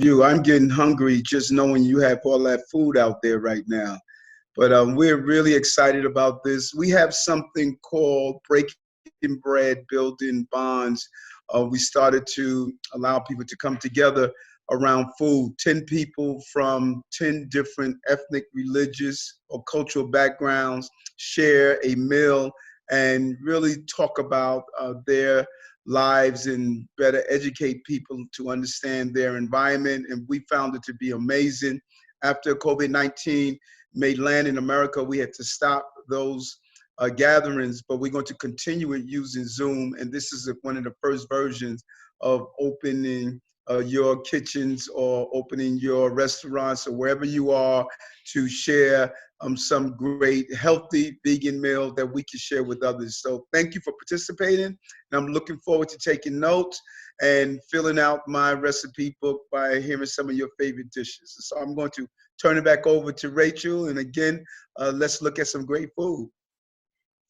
you. I'm getting hungry just knowing you have all that food out there right now. But we're really excited about this. We have something called Breaking Bread, Building Bonds. We started to allow people to come together around food. 10 people from 10 different ethnic, religious, or cultural backgrounds share a meal and really talk about their lives and better educate people to understand their environment. And we found it to be amazing. After COVID-19 made land in America, we had to stop those gatherings, but we're going to continue it using Zoom. And this is one of the first versions of opening your kitchens or opening your restaurants or wherever you are to share some great healthy vegan meal that we can share with others. So thank you for participating. And I'm looking forward to taking notes and filling out my recipe book by hearing some of your favorite dishes. So I'm going to turn it back over to Rachel. And again, let's look at some great food.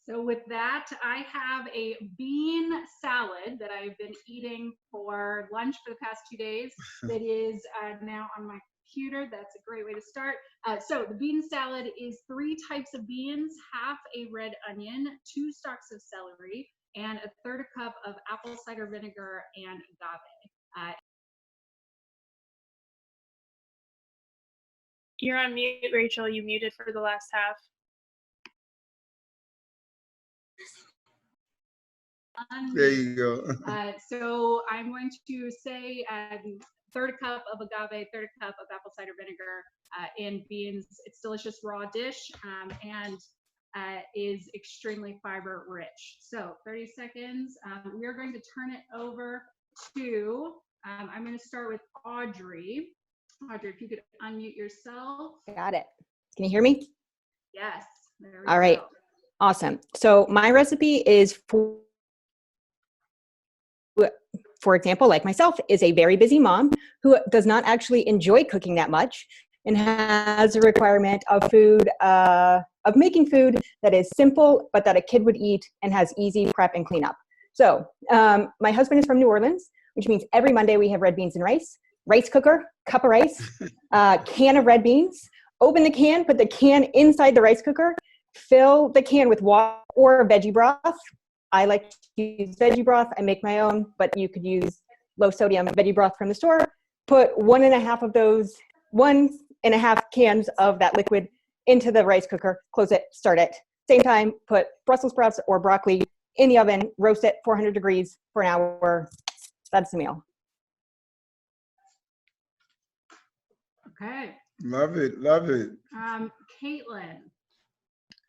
So with that, I have a bean salad that I've been eating for lunch for the past 2 days. That is now on my computer. That's a great way to start. So the bean salad is 3 types of beans, half a red onion, 2 stalks of celery, and a 1/3 cup of apple cider vinegar and agave. You're on mute, Rachel. You muted for the last half. There you go. So I'm going to say 1/3 cup of agave, 1/3 cup of apple cider vinegar in beans. It's delicious raw dish and is extremely fiber rich. So 30 seconds. We are going to turn it over to, I'm going to start with Audrey. Audrey, if you could unmute yourself. Got it. Can you hear me? Yes. There we All right. go. Awesome. So my recipe is for example, like myself, is a very busy mom who does not actually enjoy cooking that much and has a requirement of food, of making food that is simple, but that a kid would eat and has easy prep and cleanup. So my husband is from New Orleans, which means every Monday we have red beans and rice cooker, cup of rice, can of red beans, open the can, put the can inside the rice cooker, fill the can with water or veggie broth. I like to use veggie broth. I make my own, but you could use low sodium veggie broth from the store. Put 1.5 cans of that liquid into the rice cooker, close it, start it. Same time, put Brussels sprouts or broccoli in the oven, roast it 400 degrees for an hour. That's the meal. Okay. Love it. Love it. Caitlin.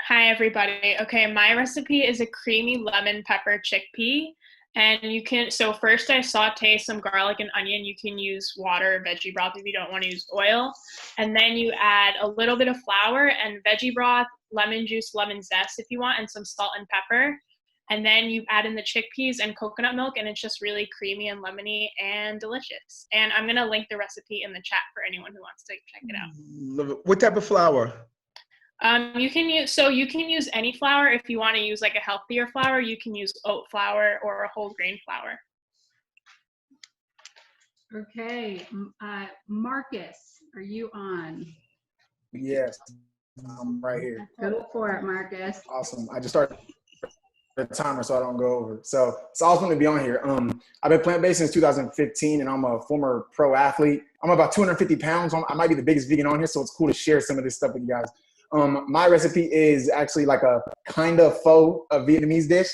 Hi, everybody. Okay, my recipe is a creamy lemon pepper chickpea. And you can, so first I saute some garlic and onion. You can use water or veggie broth if you don't want to use oil. And then you add a little bit of flour and veggie broth, lemon juice, lemon zest if you want, and some salt and pepper. And then you add in the chickpeas and coconut milk, and it's just really creamy and lemony and delicious. And I'm going to link the recipe in the chat for anyone who wants to check it out. Love it. What type of flour? You can use any flour. If you want to use like a healthier flour, you can use oat flour or a whole grain flour. Okay, Marcus, are you on? Yes, I'm right here. Go for it, Marcus. Awesome. I just started the timer so I don't go over. So it's awesome to be on here. I've been plant-based since 2015, and I'm a former pro athlete. I'm about 250 pounds. I might be the biggest vegan on here, so it's cool to share some of this stuff with you guys. My recipe is actually like a kind of faux, a Vietnamese dish.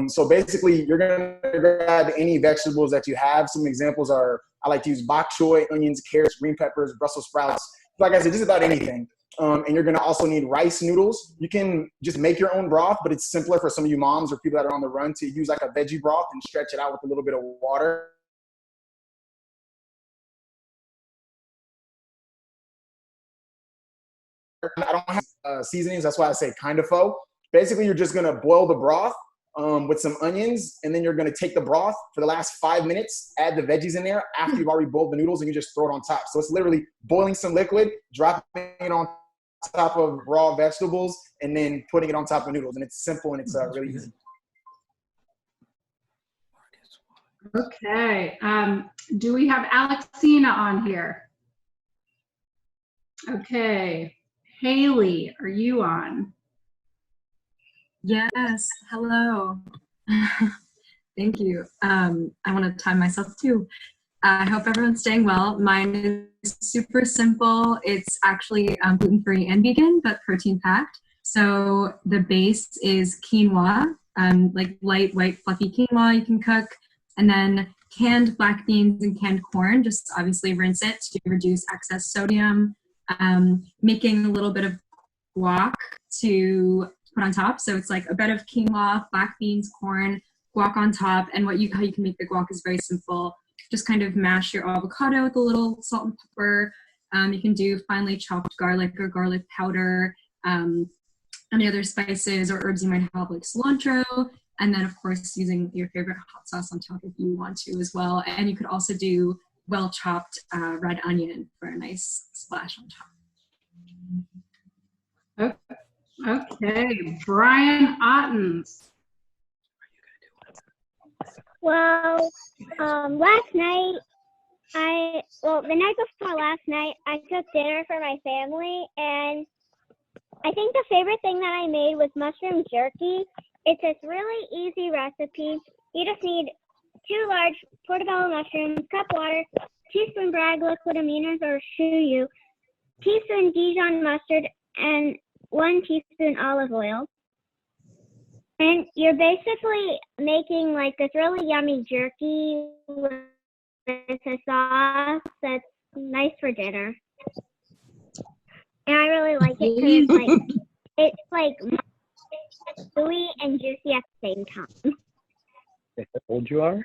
So basically, you're going to grab any vegetables that you have. Some examples are, I like to use bok choy, onions, carrots, green peppers, Brussels sprouts. Like I said, just about anything. And you're going to also need rice noodles. You can just make your own broth, but it's simpler for some of you moms or people that are on the run to use like a veggie broth and stretch it out with a little bit of water. I don't have seasonings. That's why I say kind of faux. Basically, you're just going to boil the broth with some onions, and then you're going to take the broth for the last 5 minutes, add the veggies in there after you've already boiled the noodles, and you just throw it on top. So it's literally boiling some liquid, dropping it on top of raw vegetables, and then putting it on top of noodles. And it's simple, and it's really easy. Okay. Do we have Alexina on here? Okay. Haley, are you on? Yes, hello. Thank you. I want to time myself too. I hope everyone's staying well. Mine is super simple. It's actually gluten-free and vegan, but protein-packed. So the base is quinoa, like light, white, fluffy quinoa you can cook, and then canned black beans and canned corn. Just obviously rinse it to reduce excess sodium. Making a little bit of guac to put on top. So it's like a bed of quinoa, black beans, corn, guac on top. And how you can make the guac is very simple. Just kind of mash your avocado with a little salt and pepper. You can do finely chopped garlic or garlic powder, any other spices or herbs you might have, like cilantro. And then, of course, using your favorite hot sauce on top if you want to as well. And you could also do well-chopped red onion for a nice splash on top. Okay. Brian Ottens. Well, last night, the night before last night, I cooked dinner for my family, and I think the favorite thing that I made was mushroom jerky. It's this really easy recipe. You just need 2 large portobello mushrooms, cup water, teaspoon Bragg liquid aminos or shoyu, teaspoon Dijon mustard, and 1 teaspoon olive oil. And you're basically making like this really yummy jerky with a sauce that's nice for dinner. And I really like it because it's like sweet and juicy at the same time. How old you are?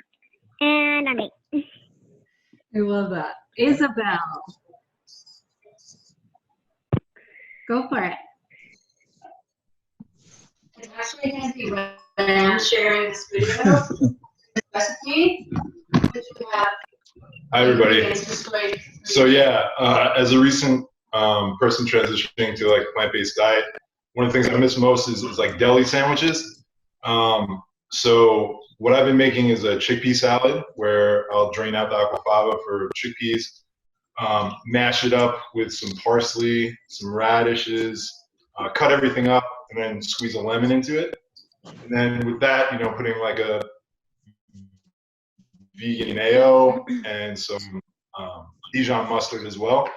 And I'm 8. I love that. Isabel. Go for it. It's actually going to be when I'm sharing this video, recipe, which we have. Hi, everybody. So yeah, as a recent person transitioning to like a plant-based diet, one of the things I miss most is like deli sandwiches. So what I've been making is a chickpea salad where I'll drain out the aquafaba for chickpeas, mash it up with some parsley, some radishes, cut everything up, and then squeeze a lemon into it. And then with that, you know, putting like a vegan mayo and some Dijon mustard as well.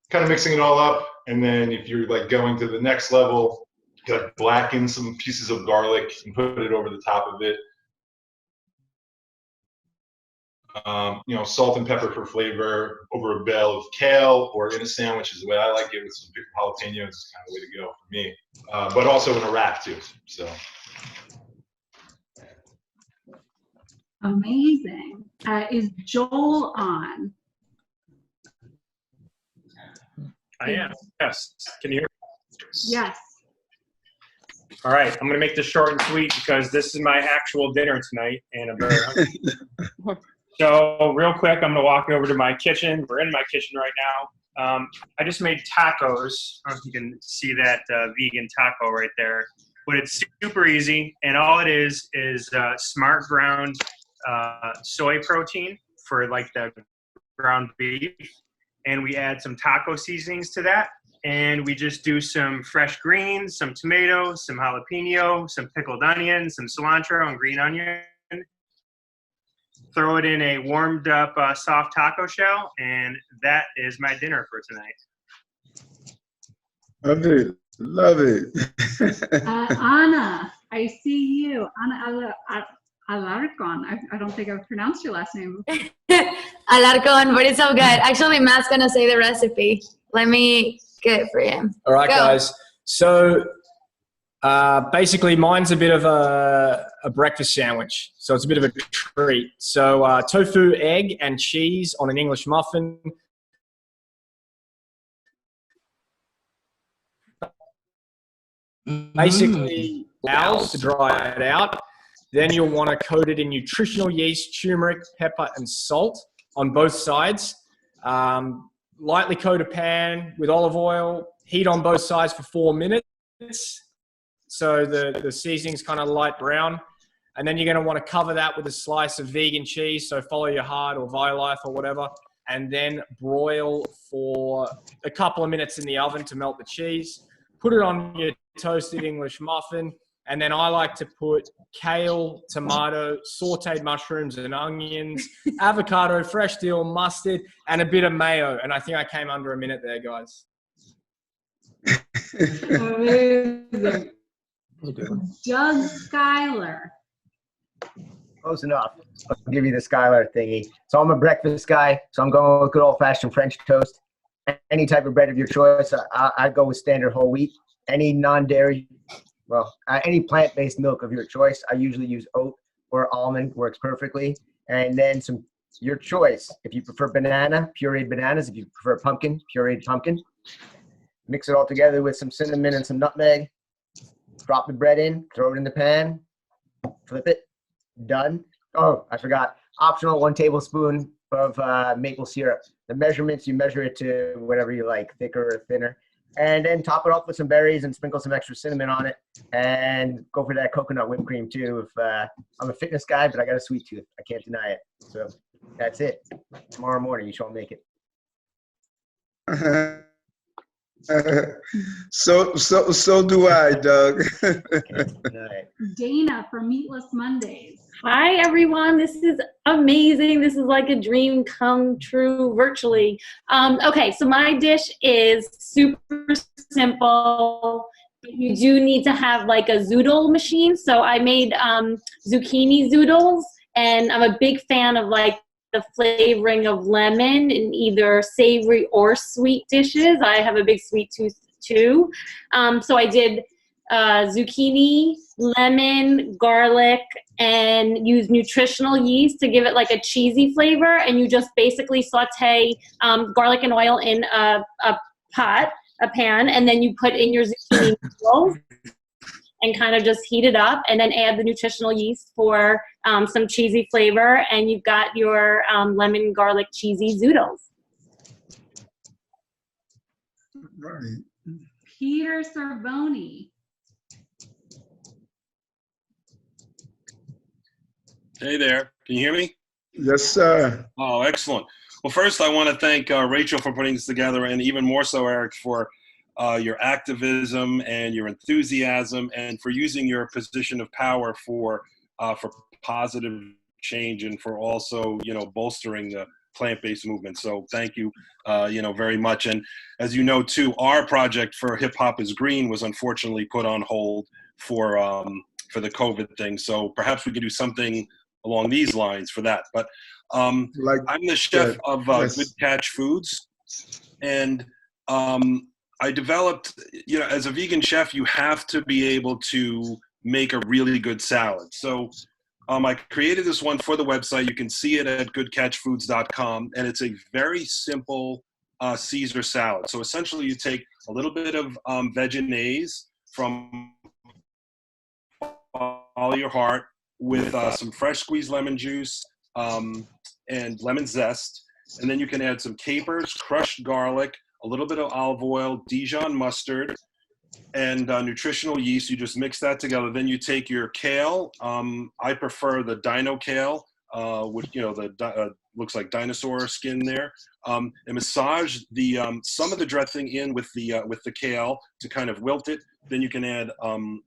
Kind of mixing it all up. And then if you're like going to the next level, you gotta blacken some pieces of garlic and put it over the top of it. You know, salt and pepper for flavor over a bale of kale, or in a sandwich is the way I like it with some pickled jalapenos. Is kind of the way to go for me. But also in a wrap too. So. Amazing. Is Joel on? I am. Yes. Can you hear me? Yes. All right. I'm going to make this short and sweet because this is my actual dinner tonight, and I'm very hungry. So real quick, I'm going to walk over to my kitchen. We're in my kitchen right now. I just made tacos. I don't know if you can see that vegan taco right there. But it's super easy, and all it is smart ground soy protein for like the ground beef. And we add some taco seasonings to that. And we just do some fresh greens, some tomatoes, some jalapeno, some pickled onion, some cilantro and green onion. Throw it in a warmed up soft taco shell, and that is my dinner for tonight. Love it. Love it. Anna, I see you. Anna Alarcon. I don't think I've pronounced your last name. Alarcon, but it's all good. Actually, Matt's going to say the recipe. Let me get it for him. All right, Go. guys. So basically, mine's a bit of a breakfast sandwich. So it's a bit of a treat. So tofu, egg, and cheese on an English muffin. Basically, allow to dry it out. Then you'll want to coat it in nutritional yeast, turmeric, pepper, and salt on both sides. Lightly coat a pan with olive oil. Heat on both sides for 4 minutes. So the seasoning's kind of light brown. And then you're going to want to cover that with a slice of vegan cheese. So follow your heart or Violife or whatever. And then broil for a couple of minutes in the oven to melt the cheese. Put it on your toasted English muffin. And then I like to put kale, tomato, sauteed mushrooms and onions, avocado, fresh dill, mustard, and a bit of mayo. And I think I came under a minute there, guys. Amazing. Doug Schuyler. Close enough. I'll give you the Schuyler thingy. So I'm a breakfast guy, so I'm going with good old-fashioned French toast. Any type of bread of your choice. I'd go with standard whole wheat. Any non-dairy, well, any plant-based milk of your choice. I usually use oat or almond, works perfectly. And then your choice. If you prefer banana, pureed bananas. If you prefer pumpkin, pureed pumpkin. Mix it all together with some cinnamon and some nutmeg. Drop the bread in, throw it in the pan, flip it, done. Oh, I forgot. Optional 1 tablespoon of maple syrup. The measurements, you measure it to whatever you like, thicker or thinner. And then top it off with some berries and sprinkle some extra cinnamon on it. And go for that coconut whipped cream too. I'm a fitness guy, but I got a sweet tooth. I can't deny it. So that's it. Tomorrow morning, you shall make it. So do I, Doug. Dana from Meatless Mondays. Hi, everyone. This is amazing. This is like a dream come true virtually. Okay, so my dish is super simple. You do need to have like a zoodle machine. So I made zucchini zoodles, and I'm a big fan of like the flavoring of lemon in either savory or sweet dishes. I have a big sweet tooth too. So I did zucchini, lemon, garlic, and use nutritional yeast to give it like a cheesy flavor. And you just basically saute garlic and oil in a pan, and then you put in your zucchini noodles and kind of just heat it up, and then add the nutritional yeast for some cheesy flavor, and you've got your lemon garlic cheesy zoodles. Right. Peter Cervoni. Hey there, can you hear me? Yes, sir. Oh, excellent. Well, first I want to thank Rachel for putting this together, and even more so, Eric, for your activism and your enthusiasm, and for using your position of power for positive change, and for also, bolstering the plant-based movement. So thank you, very much. And as you know, too, our project for Hip Hop is Green was unfortunately put on hold for the COVID thing. So perhaps we could do something along these lines for that. But I'm the chef of Good Catch Foods, and I developed, as a vegan chef, you have to be able to make a really good salad. So I created this one for the website. You can see it at goodcatchfoods.com, and it's a very simple Caesar salad. So essentially you take a little bit of veganaise from Follow Your Heart with some fresh squeezed lemon juice and lemon zest. And then you can add some capers, crushed garlic, a little bit of olive oil, Dijon mustard, and nutritional yeast. You just mix that together. Then you take your kale. I prefer the dino kale, which looks like dinosaur skin there, and massage the some of the dressing in with the kale to kind of wilt it. Then you can add some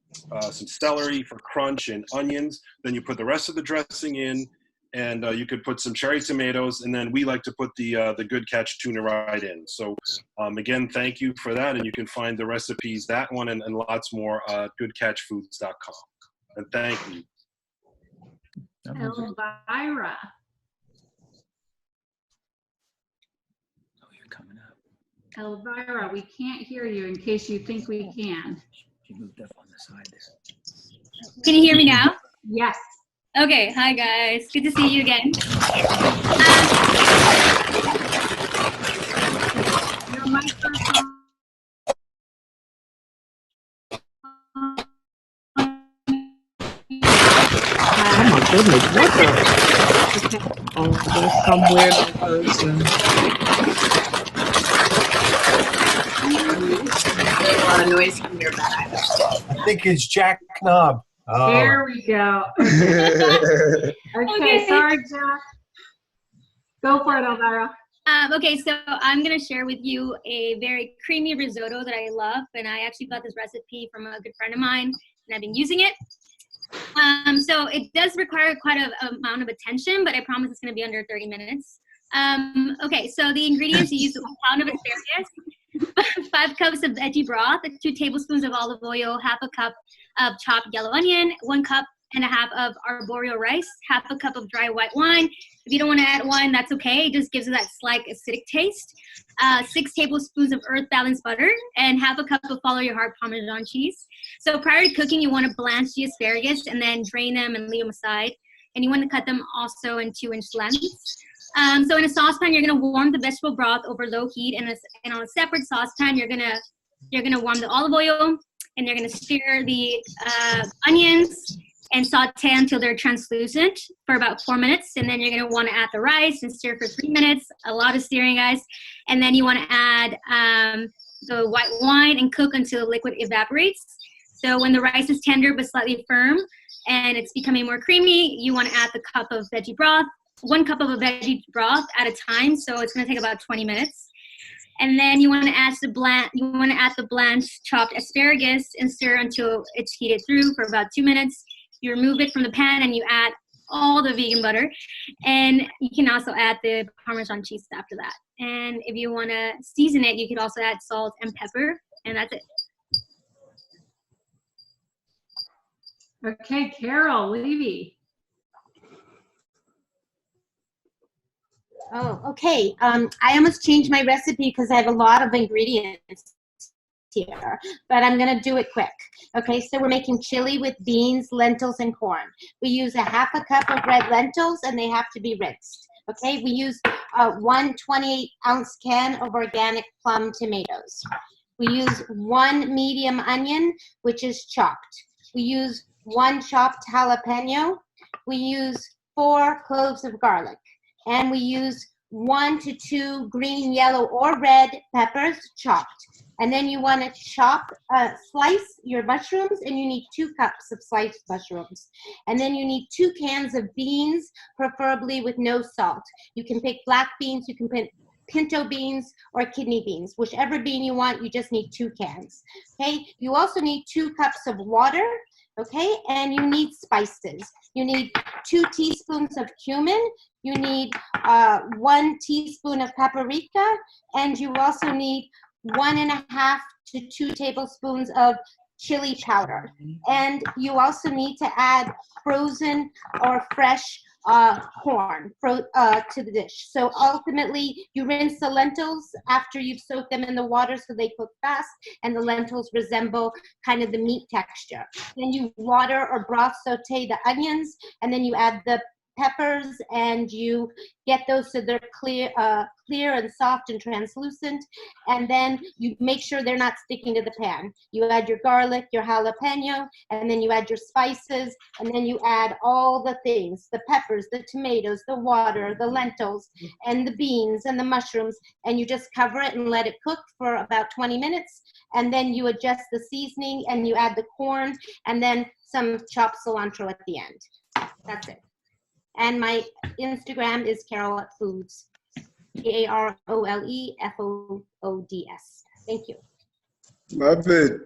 celery for crunch and onions. Then you put the rest of the dressing in. And you could put some cherry tomatoes, and then we like to put the Good Catch tuna right in. So again, thank you for that, and you can find the recipes, that one and lots more, goodcatchfoods.com. And thank you. Elvira. Oh, you're coming up. Elvira, we can't hear you in case you think we can. She moved up on the side there. Can you hear me now? Yes. Okay, hi guys. Good to see you again. Your microphone. Oh my goodness, what the? Oh, there's some weird person. A lot of noise from your back. I think it's Jack Knob. There we go. Okay, sorry, Jack. Go for it, Elvira. Okay, so I'm going to share with you a very creamy risotto that I love, and I actually got this recipe from a good friend of mine, and I've been using it. So it does require quite an amount of attention, but I promise it's going to be under 30 minutes. Okay, so the ingredients, you use 1 pound of asparagus, 5 cups of veggie broth, 2 tablespoons of olive oil, half a cup of chopped yellow onion, 1 cup and a half of arborio rice, half a cup of dry white wine. If you don't want to add wine, that's okay. It just gives it that slight acidic taste. 6 tablespoons of earth balanced butter and half a cup of follow your heart Parmesan cheese. So prior to cooking, you want to blanch the asparagus and then drain them and leave them aside. And you want to cut them also in 2-inch lengths. So in a saucepan, you're going to warm the vegetable broth over low heat, and on a separate saucepan, you're gonna warm the olive oil, and you're gonna stir the onions and saute until they're translucent for about 4 minutes. And then you're gonna wanna add the rice and stir for 3 minutes. A lot of stirring, guys. And then you wanna add the white wine and cook until the liquid evaporates. So when the rice is tender but slightly firm and it's becoming more creamy, you wanna add the cup of veggie broth, 1 cup of a veggie broth at a time. So it's gonna take about 20 minutes. And then you want to add the blanched chopped asparagus and stir until it's heated through for about 2 minutes. You remove it from the pan and you add all the vegan butter. And you can also add the Parmesan cheese after that. And if you want to season it, you could also add salt and pepper, and that's it. Okay, Carol Levy. Oh, okay. I almost changed my recipe because I have a lot of ingredients here, but I'm going to do it quick. Okay, so we're making chili with beans, lentils, and corn. We use a half a cup of red lentils, and they have to be rinsed. Okay, we use 1 28-ounce can of organic plum tomatoes. We use 1 medium onion, which is chopped. We use 1 chopped jalapeno. We use 4 cloves of garlic. And we use 1 to 2 green, yellow, or red peppers chopped. And then you want to slice your mushrooms, and you need 2 cups of sliced mushrooms. And then you need 2 cans of beans, preferably with no salt. You can pick black beans, you can pick pinto beans, or kidney beans. Whichever bean you want, you just need 2 cans. Okay, you also need 2 cups of water. Okay, and you need spices. You need 2 teaspoons of cumin. You need 1 teaspoon of paprika, and you also need 1.5 to 2 tablespoons of chili powder. And you also need to add frozen or fresh corn to the dish. So ultimately, you rinse the lentils after you've soaked them in the water so they cook fast, and the lentils resemble kind of the meat texture. Then you water or broth saute the onions, and then you add the peppers, and you get those so they're clear and soft and translucent, and then you make sure they're not sticking to the pan. You add your garlic, your jalapeno, and then you add your spices, and then you add all the things, the peppers, the tomatoes, the water, the lentils, and the beans, and the mushrooms, and you just cover it and let it cook for about 20 minutes, and then you adjust the seasoning, and you add the corn, and then some chopped cilantro at the end. That's it. And my Instagram is Carol at Foods, Carolefoods. Thank you. Love it.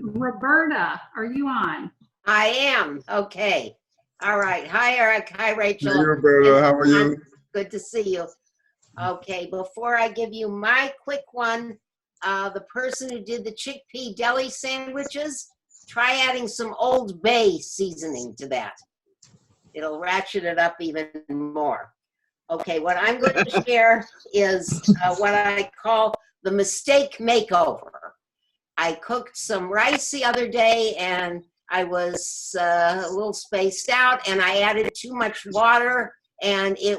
Roberta, are you on? I am. Okay. All right. Hi, Eric. Hi, Rachel. Hey, Roberta. How are you? Good to see you. Okay. Before I give you my quick one, the person who did the chickpea deli sandwiches, try adding some Old Bay seasoning to that. It'll ratchet it up even more. Okay, what I'm going to share is what I call the mistake makeover. I cooked some rice the other day, and I was a little spaced out, and I added too much water, and it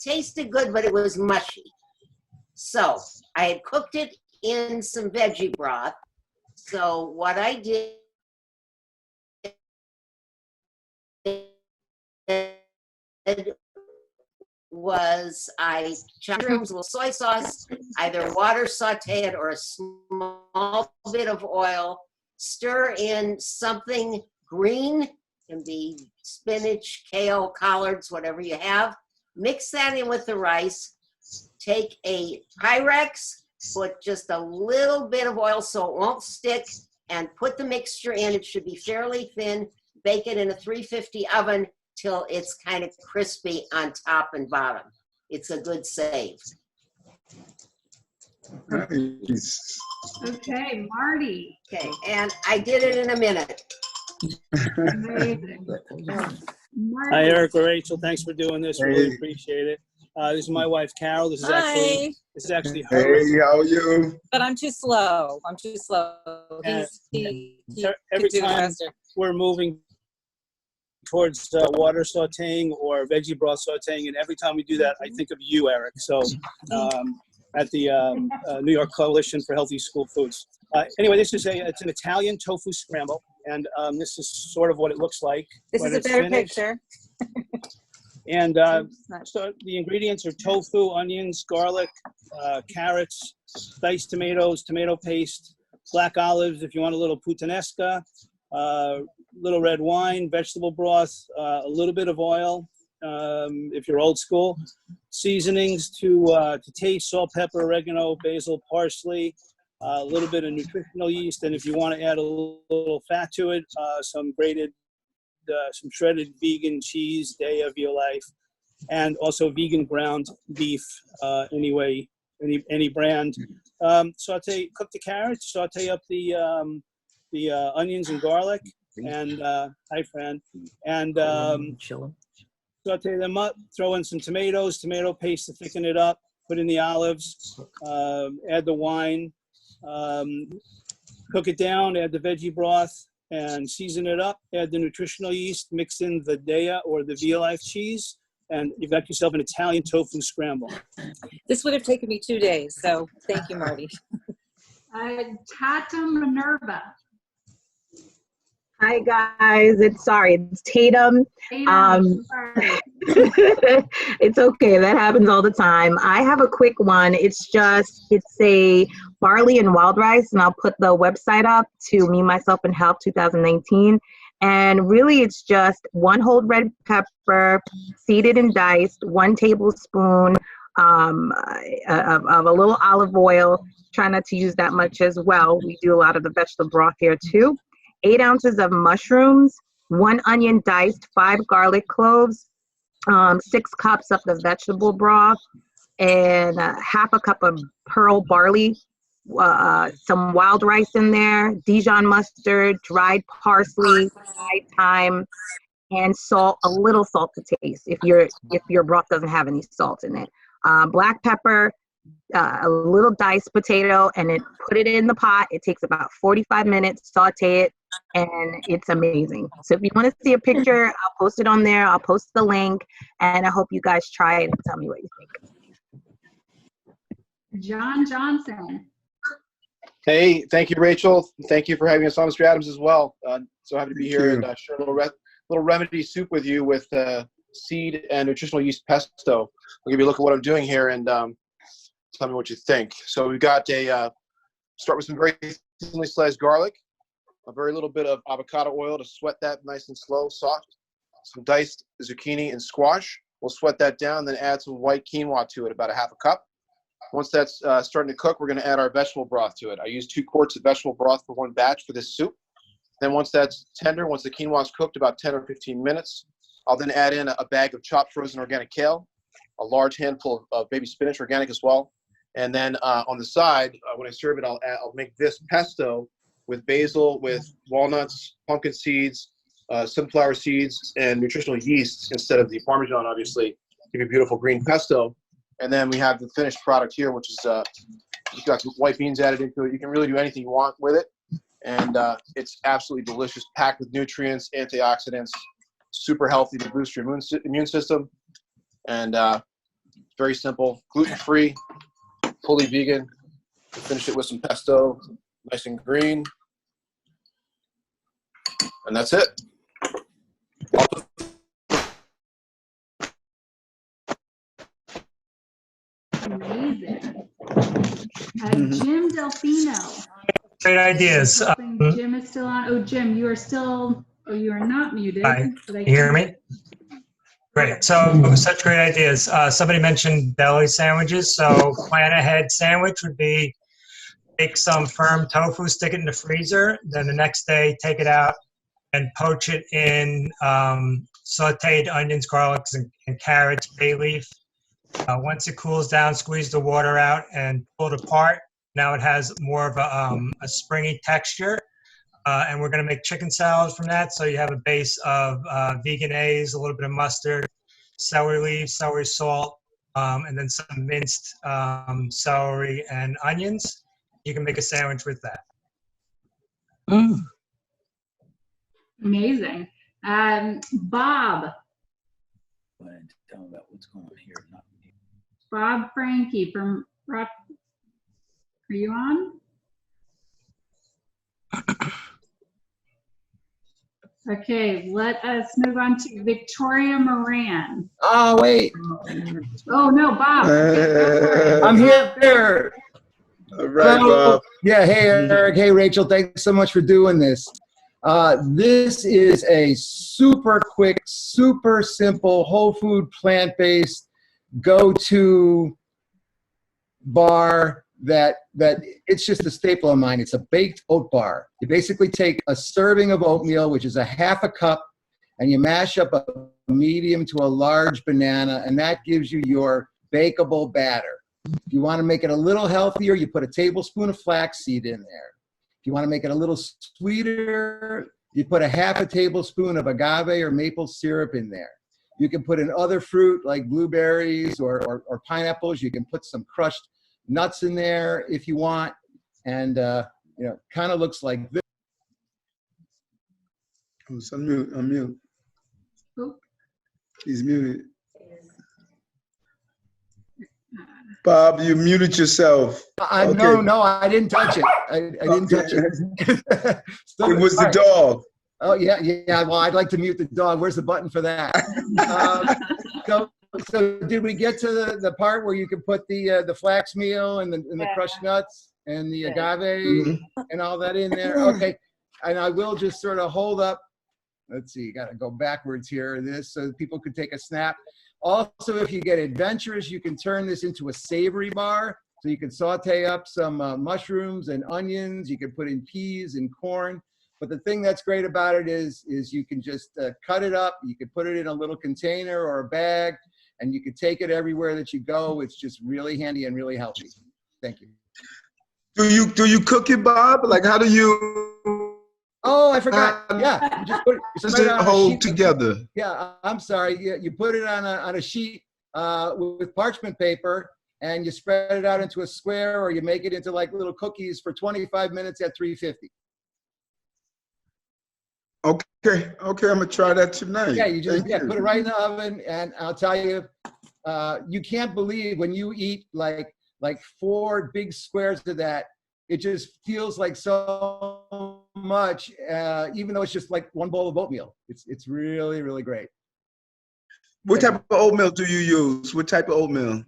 tasted good, but it was mushy. So I had cooked it in some veggie broth. So what I did was I chopped mushrooms, a little soy sauce, either water sauteed or a small bit of oil, stir in something green, can be spinach, kale, collards, whatever you have. Mix that in with the rice. Take a Pyrex, put just a little bit of oil so it won't stick, and put the mixture in. It should be fairly thin. Bake it in a 350 oven till it's kind of crispy on top and bottom. It's a good save. Nice. Okay, Marty. Okay, and I did it in a minute. Amazing. Hi, Eric or Rachel. Thanks for doing this. Really appreciate it. This is my wife, Carol. This is actually her. Hey, how are you? But I'm too slow. Every time we're moving towards water sauteing or veggie broth sauteing, and every time we do that, I think of you, Eric. So at the New York Coalition for Healthy School Foods. Anyway, it's an Italian tofu scramble, and this is sort of what it looks like. This is a better picture. And so the ingredients are tofu, onions, garlic, carrots, diced tomatoes, tomato paste, black olives if you want a little puttanesca, little red wine, vegetable broth, a little bit of oil if you're old school, seasonings to taste, salt, pepper, oregano, basil, parsley, a little bit of nutritional yeast, and if you want to add a little fat to it, some shredded vegan cheese, day of your life, and also vegan ground beef, any brand. Cook the carrots, saute up the onions and garlic, and hi, Fran, and saute them up. Throw in some tomatoes, tomato paste to thicken it up. Put in the olives, add the wine, cook it down. Add the veggie broth and season it up. Add the nutritional yeast. Mix in the Dea or the Via Life cheese, and you've got yourself an Italian tofu scramble. This would have taken me 2 days, so thank you, Marty. Tatum Minerva. Hi guys, it's Tatum. It's okay, that happens all the time. I have a quick one. It's a barley and wild rice, and I'll put the website up to Me, Myself, and Health 2019. And really it's just 1 whole red pepper, seeded and diced, 1 tablespoon of a little olive oil. Try not to use that much as well. We do a lot of the vegetable broth here too. 8 ounces of mushrooms, 1 onion diced, 5 garlic cloves, 6 cups of the vegetable broth, and half a cup of pearl barley, some wild rice in there, Dijon mustard, dried parsley, dried thyme, and salt, a little salt to taste if your broth doesn't have any salt in it. Black pepper, a little diced potato, and put it in the pot. It takes about 45 minutes, saute it, and it's amazing. So if you want to see a picture, I'll post it on there. I'll post the link, and I hope you guys try it and tell me what you think. John Johnson. Hey, thank you, Rachel. Thank you for having us on, Mr. Adams, as well. So happy to be here and share a little remedy soup with you with seed and nutritional yeast pesto. I'll give you a look at what I'm doing here and tell me what you think. So we've got start with some very thinly sliced garlic, a very little bit of avocado oil to sweat that nice and slow, soft, some diced zucchini and squash. We'll sweat that down, then add some white quinoa to it, about a half a cup. Once that's starting to cook, we're going to add our vegetable broth to it. I use 2 quarts of vegetable broth for 1 batch for this soup. Then once that's tender, once the quinoa is cooked, about 10 or 15 minutes, I'll then add in a bag of chopped frozen organic kale, a large handful of baby spinach, organic as well. And then on the side, when I serve it, I'll make this pesto with basil, with walnuts, pumpkin seeds, sunflower seeds, and nutritional yeast instead of the Parmesan, obviously. Give you a beautiful green pesto. And then we have the finished product here, which is you've got some white beans added into it. You can really do anything you want with it. And it's absolutely delicious, packed with nutrients, antioxidants, super healthy to boost your immune system. And very simple, gluten-free, fully vegan. Finish it with some pesto, nice and green. And that's it. Amazing. Jim Delfino. Great ideas. Jim is still on. Oh, Jim, you are still Oh, you are not muted. Hi, but I you hear can- me? Great. So such great ideas. Somebody mentioned deli sandwiches. So plan ahead sandwich would be take some firm tofu, stick it in the freezer. Then the next day, take it out and poach it in sauteed onions, garlics, and carrots, bay leaf. Once it cools down, squeeze the water out and pull it apart. Now it has more of a springy texture. And we're going to make chicken salads from that. So you have a base of veganese, a little bit of mustard, celery leaves, celery salt, and then some minced celery and onions. You can make a sandwich with that. Amazing. Bob. Go ahead and tell me about what's going on here. Bob Frankie from Rock. Are you on? Okay, let us move on to Victoria Moran. Oh, wait. Oh, no, Bob. I'm here. All right, Hello. Bob. Yeah, hey, Eric. Hey, Rachel. Thanks so much for doing this. This is a super quick, super simple, whole food, plant-based, go-to bar that it's just a staple of mine. It's a baked oat bar. You basically take a serving of oatmeal, which is a half a cup, and you mash up a medium to a large banana, and that gives you your bakeable batter. If you want to make it a little healthier, you put a tablespoon of flaxseed in there. If you want to make it a little sweeter, you put a half a tablespoon of agave or maple syrup in there. You can put in other fruit like blueberries or pineapples. You can put some crushed nuts in there if you want. And, kind of looks like this. Who's unmute? Who? He's muted. Bob, you muted yourself. No, I didn't touch it. I didn't touch it. It was the dog. Oh, yeah. Well, I'd like to mute the dog. Where's the button for that? So did we get to the part where you can put the flax meal and the crushed nuts and the agave and all that in there? Okay. And I will just sort of hold up. Let's see, got to go backwards here, so people could take a snap. Also, if you get adventurous, you can turn this into a savory bar. So you can saute up some mushrooms and onions. You can put in peas and corn. But the thing that's great about it is you can just cut it up. You can put it in a little container or a bag, and you can take it everywhere that you go. It's just really handy and really healthy. Thank you. Do you cook it, Bob? Like, how do you? Oh, I forgot. Yeah, you just put it on hold a sheet. together. Yeah, I'm sorry. You put it on a sheet with parchment paper, and you spread it out into a square, or you make it into like little cookies for 25 minutes at 350. Okay, I'm gonna try that tonight. Yeah, you just put it right in the oven, and I'll tell you, you can't believe when you eat like 4 big squares of that. It just feels like so much, even though it's just like 1 bowl of oatmeal. It's really, really great. What type of oatmeal do you use? What type of oatmeal?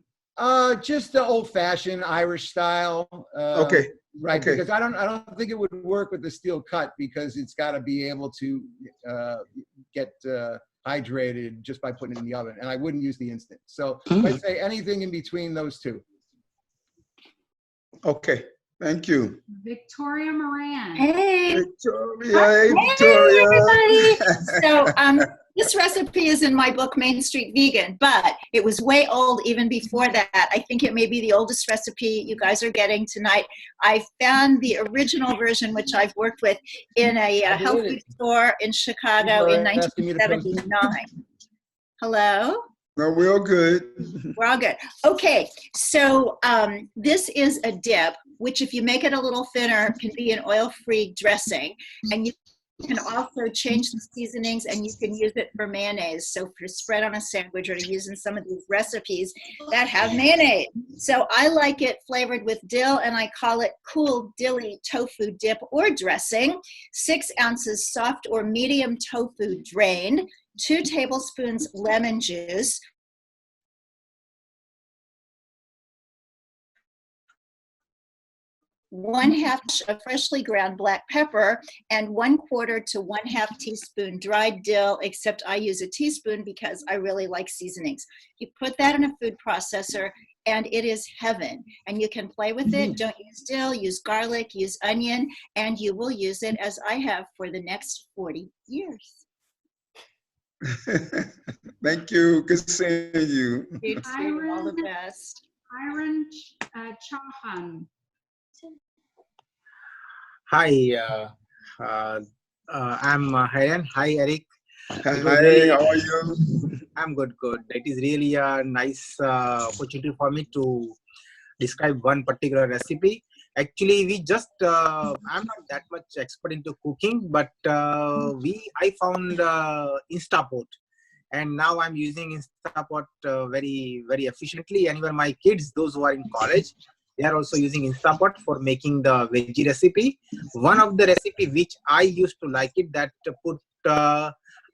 Just the old-fashioned Irish style. Okay. Right, okay. because I don't think it would work with the steel cut, because it's got to be able to get hydrated just by putting it in the oven, and I wouldn't use the instant. So I'd say anything in between those two. Okay. Thank you. Victoria Moran. Hey. Victoria. Hey, Victoria. Hey, everybody. So this recipe is in my book, Main Street Vegan, but it was way old even before that. I think it may be the oldest recipe you guys are getting tonight. I found the original version, which I've worked with, in a health food store in Chicago in 1979. Hello? No, we're all good. We're all good. Okay, so this is a dip, which if you make it a little thinner, can be an oil-free dressing. And you can also change the seasonings, and you can use it for mayonnaise. So for spread on a sandwich, or to use in some of these recipes that have mayonnaise. So I like it flavored with dill, and I call it cool dilly tofu dip or dressing. 6 ounces soft or medium tofu drained, 2 tablespoons lemon juice, 1/2 of freshly ground black pepper, and 1/4 to 1/2 teaspoon dried dill, except I use a teaspoon because I really like seasonings. You put that in a food processor and it is heaven. And you can play with it. Don't use dill, use garlic, use onion, and you will use it as I have for the next 40 years. Thank you. Good seeing you. You too. All the best. Iron Chauhan. Hi, I'm Hiren. Hi, Eric. Hi, how are you? I'm good. It is really a nice opportunity for me to describe one particular recipe. Actually, we just, I'm not that much expert into cooking, but I found Instapot. And now I'm using Instapot very, very efficiently. And even my kids, those who are in college, they are also using Instapot for making the veggie recipe. One of the recipe which I used to like it, that put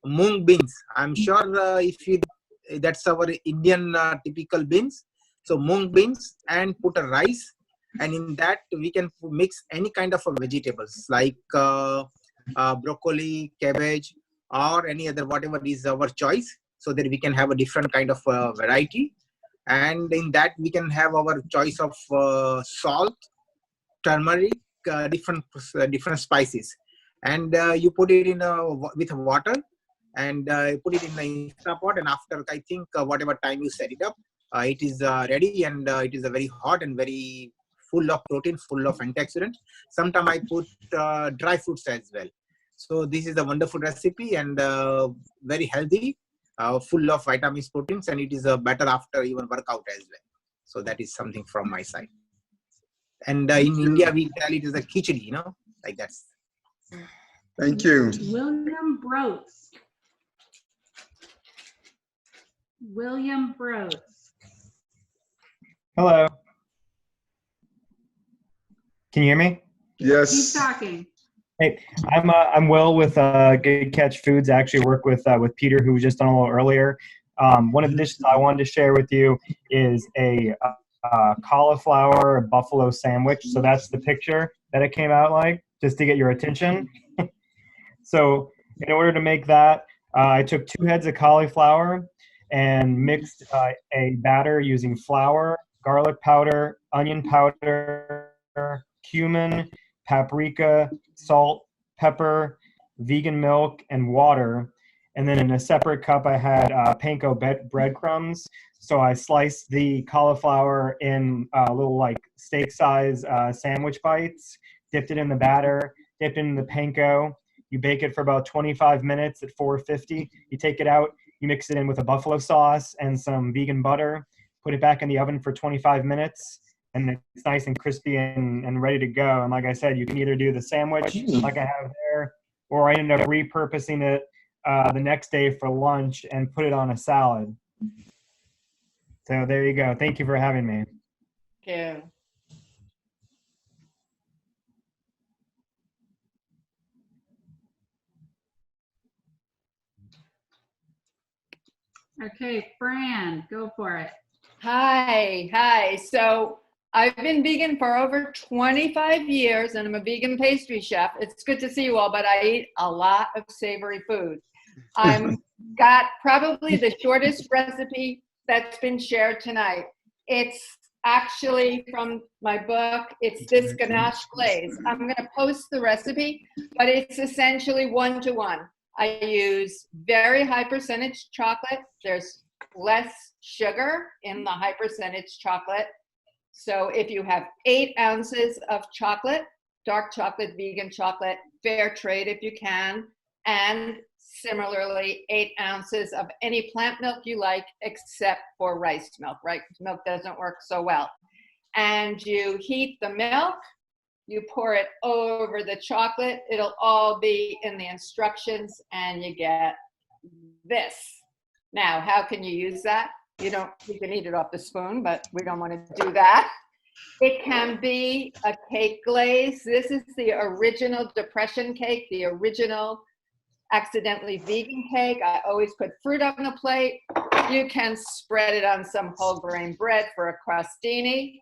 mung beans. I'm sure that's our Indian typical beans. So mung beans and put a rice. And in that we can mix any kind of vegetables like broccoli, cabbage, or any other, whatever is our choice, so that we can have a different kind of variety. And in that we can have our choice of salt, turmeric, different spices, and you put it in with water, and put it in the Instapot. And after, I think, whatever time you set it up, it is ready, and it is a very hot and very full of protein, full of antioxidants. Sometimes I put dry fruits as well. So this is a wonderful recipe and very healthy, full of vitamins, proteins, and it is better after even workout as well. So that is something from my side. And in India, we tell it as a khichdi, like that. Thank you. William Broats. William Broats. Hello. Can you hear me? Yes. He's talking. Hey, I'm Will with Good Catch Foods. I actually work with Peter, who was just on a little earlier. One of the dishes I wanted to share with you is a cauliflower buffalo sandwich. So that's the picture that it came out like, just to get your attention. So in order to make that, I took 2 heads of cauliflower and mixed a batter using flour, garlic powder, onion powder, cumin, paprika, salt, pepper, vegan milk, and water. And then in a separate cup, I had panko breadcrumbs. So I sliced the cauliflower in little like steak size sandwich bites, dipped it in the batter, dipped it in the panko. You bake it for about 25 minutes at 450. You take it out, you mix it in with a buffalo sauce and some vegan butter, put it back in the oven for 25 minutes. And it's nice and crispy and ready to go. And like I said, you can either do the sandwich like I have there, or I ended up repurposing it the next day for lunch and put it on a salad. So there you go. Thank you for having me. Yeah. Okay, Fran, go for it. Hi. So I've been vegan for over 25 years, and I'm a vegan pastry chef. It's good to see you all, but I eat a lot of savory food. I've got probably the shortest recipe that's been shared tonight. It's actually from my book. It's this Ganache Glaze. I'm going to post the recipe, but it's essentially 1-to-1. I use very high percentage chocolate. There's less sugar in the high percentage chocolate. So if you have 8 ounces of chocolate, dark chocolate, vegan chocolate, fair trade if you can, and similarly 8 ounces of any plant milk you like except for rice milk. Rice milk doesn't work so well. And you heat the milk, you pour it over the chocolate. It'll all be in the instructions, and you get this. Now, how can you use that? You can eat it off the spoon, but we don't want to do that. It can be a cake glaze. This is the original depression cake, the original accidentally vegan cake. I always put fruit on the plate. You can spread it on some whole grain bread for a crostini.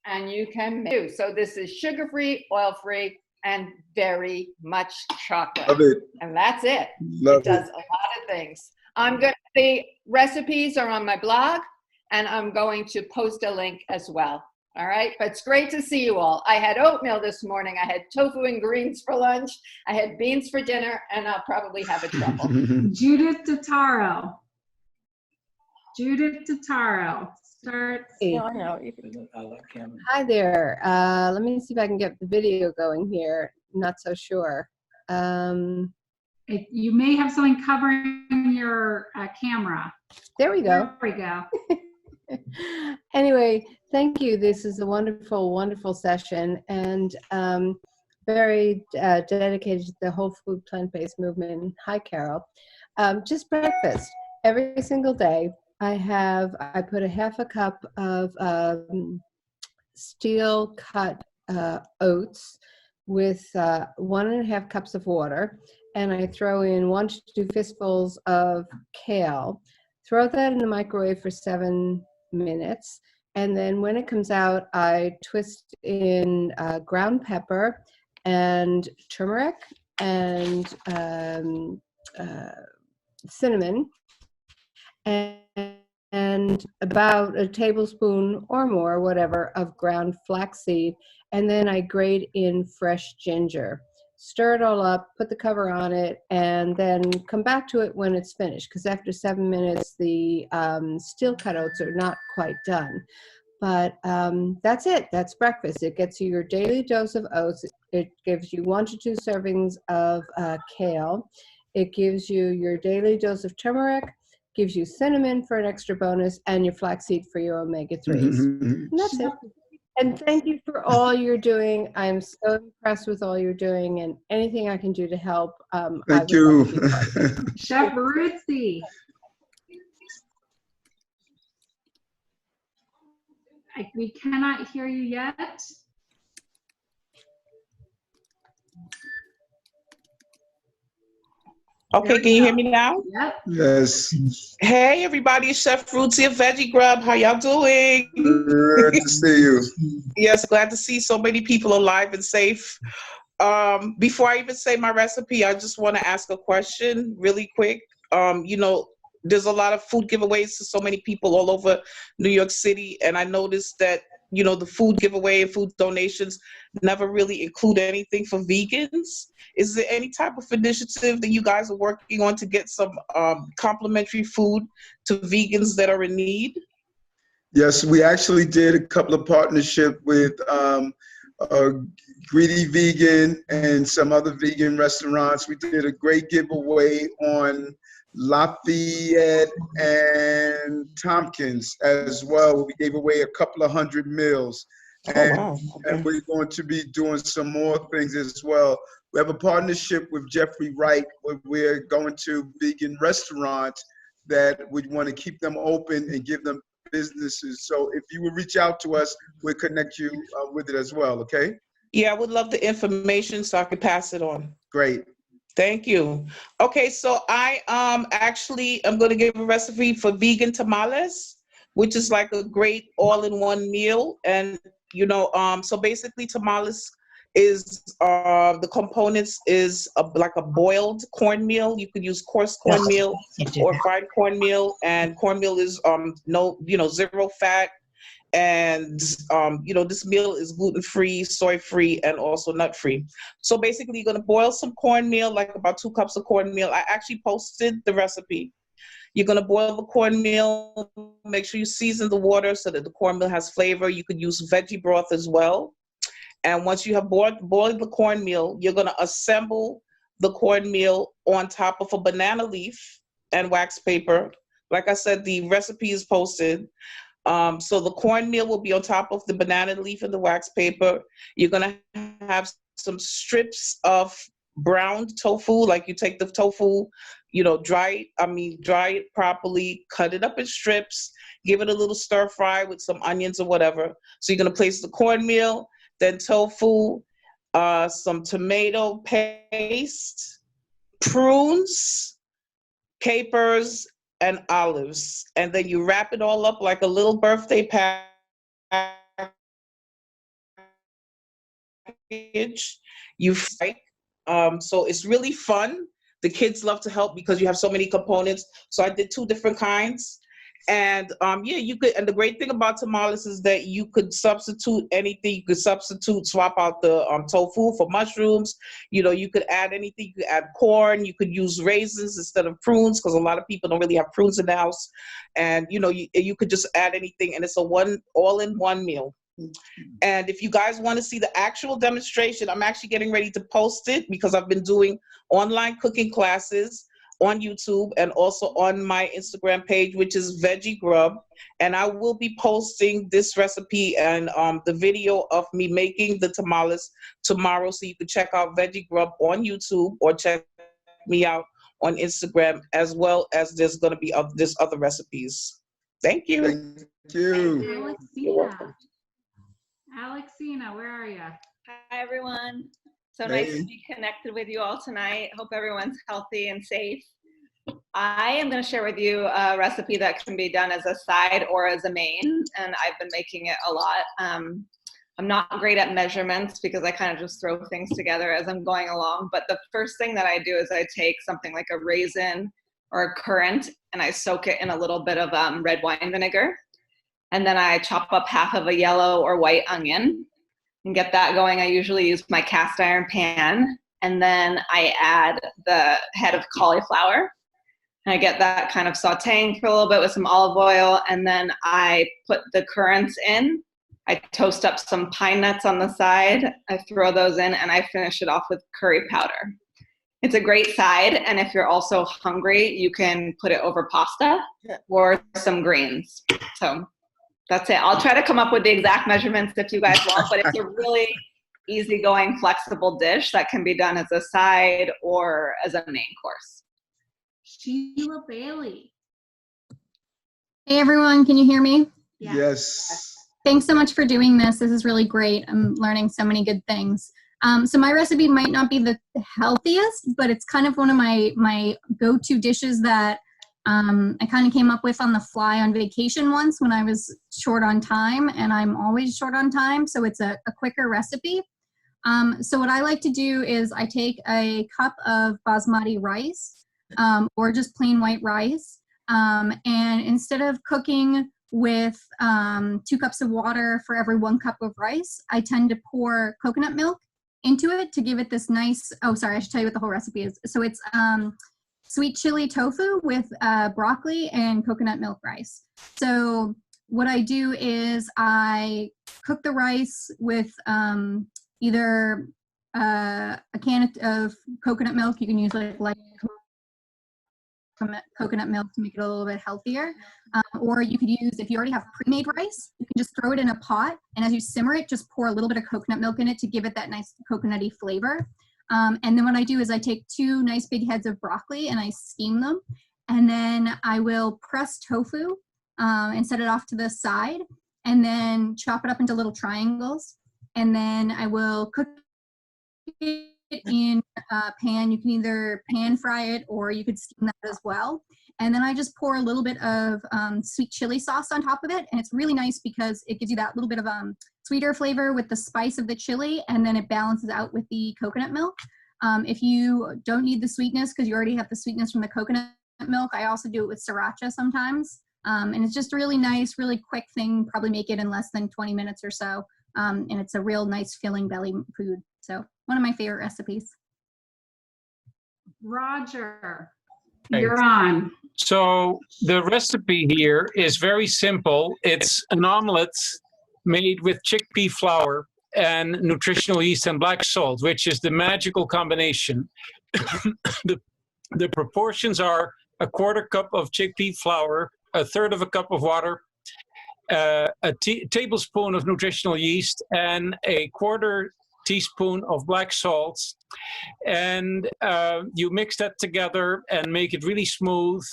and you can make. So this is sugar-free, oil-free, and very much chocolate. Love it. And that's it. Love It does a lot of things. The recipes are on my blog, and I'm going to post a link as well. All right, but it's great to see you all. I had oatmeal this morning. I had tofu and greens for lunch. I had beans for dinner, and I'll probably have a truffle. Judith Totaro. Judith Totaro. Start. Hey. No, I know. You can Hi there. Let me see if I can get the video going here. Not so sure. You may have something covering your camera. There we go. There we go. Anyway, thank you. This is a wonderful, wonderful session, and very dedicated to the whole food plant-based movement. Hi, Carol. Just breakfast every single day. I put a half a cup of steel cut oats with 1.5 cups of water, and I throw in 1 to 2 fistfuls of kale. Throw that in the microwave for 7 minutes, and then when it comes out, I twist in ground pepper and turmeric and cinnamon, and about a tablespoon or more, whatever, of ground flaxseed, and then I grate in fresh ginger. Stir it all up, put the cover on it, and then come back to it when it's finished, because after 7 minutes, the steel cut oats are not quite done. But that's it. That's breakfast. It gets you your daily dose of oats. It gives you 1 to 2 servings of kale. It gives you your daily dose of turmeric, gives you cinnamon for an extra bonus, and your flaxseed for your omega-3s. And that's it. And thank you for all you're doing. I'm so impressed with all you're doing, and anything I can do to help. Thank you. Chef Ruthie. We cannot hear you yet. Okay, can you hear me now? Yep. Yes. Hey, everybody, it's Chef Fruitsy of Veggie Grub. How y'all doing? Good to see you. Yes, glad to see so many people alive and safe. Before I even say my recipe, I just want to ask a question really quick. You know, there's a lot of food giveaways to so many people all over New York City, and I noticed that, you know, the food giveaway and food donations never really include anything for vegans. Is there any type of initiative that you guys are working on to get some complimentary food to vegans that are in need? Yes, we actually did a couple of partnership with Greedy Vegan and some other vegan restaurants. We did a great giveaway on Lafayette and Tompkins as well. We gave away a couple of 100 meals. And, wow. Okay. And we're going to be doing some more things as well. We have a partnership with Jeffrey Wright where we're going to vegan restaurants that we want to keep them open and give them businesses. So if you would reach out to us, we'll connect you with it as well, okay? Yeah, I would love the information so I could pass it on. Great. Thank you. Okay, so I actually am going to give a recipe for vegan tamales, which is like a great all-in-one meal. And, you know, so basically tamales is, the components is like a boiled cornmeal. You could use coarse cornmeal or fried cornmeal, and cornmeal is zero fat. And you know, this meal is gluten-free, soy-free, and also nut-free. So basically, you're gonna boil some cornmeal, like about 2 cups of cornmeal. I actually posted the recipe. You're gonna boil the cornmeal. Make sure you season the water so that the cornmeal has flavor. You could use veggie broth as well. And once you have boiled the cornmeal, you're gonna assemble the cornmeal on top of a banana leaf and wax paper. Like I said, the recipe is posted. So the cornmeal will be on top of the banana leaf and the wax paper. You're gonna have some strips of browned tofu, like you take the tofu, you know, dry it properly, cut it up in strips, give it a little stir fry with some onions or whatever. So you're gonna place the cornmeal, then tofu, some tomato paste, prunes, capers, and olives, and then you wrap it all up like a little birthday pack package. You fry. So it's really fun. The kids love to help because you have so many components. So I did 2 different kinds. And yeah, you could, and the great thing about tamales is that you could substitute anything. You could swap out the tofu for mushrooms. You know, you could add anything. You could add corn. You could use raisins instead of prunes because a lot of people don't really have prunes in the house. And you know, you could just add anything, and it's a all-in-one meal. And if you guys want to see the actual demonstration, I'm actually getting ready to post it because I've been doing online cooking classes on YouTube and also on my Instagram page, which is Veggie Grub. And I will be posting this recipe and the video of me making the tamales tomorrow. So you can check out Veggie Grub on YouTube or check me out on Instagram, as well as there's going to be there's other recipes. Thank you. Thank you. You're welcome. Alexina, where are you? Hi, everyone. So Hey. nice to be connected with you all tonight. Hope everyone's healthy and safe. I am going to share with you a recipe that can be done as a side or as a main, and I've been making it a lot. I'm not great at measurements because I kind of just throw things together as I'm going along, but the first thing that I do is I take something like a raisin or a currant and I soak it in a little bit of red wine vinegar. And then I chop up half of a yellow or white onion and get that going. I usually use my cast iron pan. And then I add the head of cauliflower. And I get that kind of sauteing for a little bit with some olive oil. And then I put the currants in. I toast up some pine nuts on the side. I throw those in and I finish it off with curry powder. It's a great side. And if you're also hungry, you can put it over pasta or some greens. So that's it. I'll try to come up with the exact measurements if you guys want, but it's a really easygoing, flexible dish that can be done as a side or as a main course. Sheila Bailey. Hey everyone, can you hear me? Yes. Thanks so much for doing this. This is really great. I'm learning so many good things. So my recipe might not be the healthiest, but it's kind of one of my go-to dishes that I kind of came up with on the fly on vacation once when I was short on time, and I'm always short on time, so it's a quicker recipe. So what I like to do is I take a cup of basmati rice or just plain white rice, and instead of cooking with 2 cups of water for every 1 cup of rice, I tend to pour coconut milk into it to give it this nice, oh sorry, I should tell you what the whole recipe is. So it's sweet chili tofu with broccoli and coconut milk rice. So what I do is I cook the rice with either a can of coconut milk. You can use like coconut milk to make it a little bit healthier. Or you could use, if you already have pre-made rice, you can just throw it in a pot, and as you simmer it, just pour a little bit of coconut milk in it to give it that nice coconutty flavor. And then what I do is I take 2 nice big heads of broccoli and I steam them. And then I will press tofu and set it off to the side, and then chop it up into little triangles. And then I will cook it in a pan. You can either pan fry it or you could steam that as well. And then I just pour a little bit of sweet chili sauce on top of it. And it's really nice because it gives you that little bit of sweeter flavor with the spice of the chili, and then it balances out with the coconut milk. If you don't need the sweetness because you already have the sweetness from the coconut milk, I also do it with sriracha sometimes. And it's just a really nice, really quick thing, probably make it in less than 20 minutes or so. And it's a real nice filling belly food. So one of my favorite recipes. Roger, you're on. So the recipe here is very simple. It's an omelet made with chickpea flour and nutritional yeast and black salt, which is the magical combination. The proportions are 1/4 cup of chickpea flour, 1/3 of a cup of water, a tablespoon of nutritional yeast, and a 1/4 teaspoon of black salt. And you mix that together and make it really smooth.